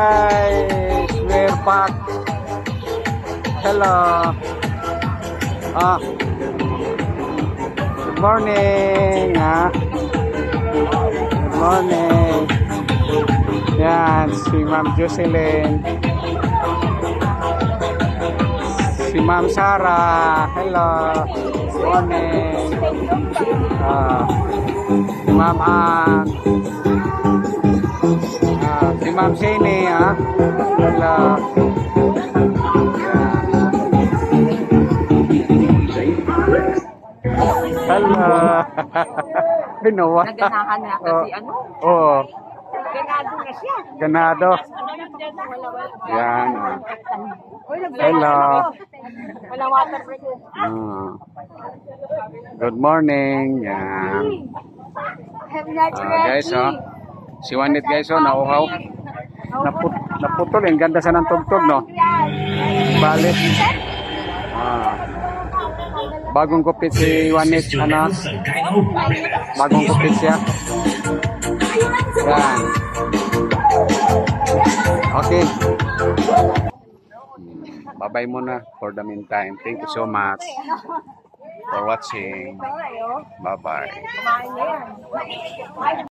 Guys, we're back. Hello. Good morning. Good morning. Yan, si Ma'am Jocelyn. Si Ma'am Sarah. Hello. Good morning. Si Ma'am Ann. Si Ma'am Sini, Hello. Hello. Binawa. Naganahan na kasi Oo. Ganado na siya. Ganado. Yan. Hello. Wala water break. Good morning. Yan. Guys, si Juanit guys, nauhaw. Naputol. Ang ganda sa ng tugtog, no? Balik. Bagong kupit si Juanit. Bagong kupit siya. Yan. Okay. Bye-bye muna for the meantime. Thank you so much for watching. Bye-bye.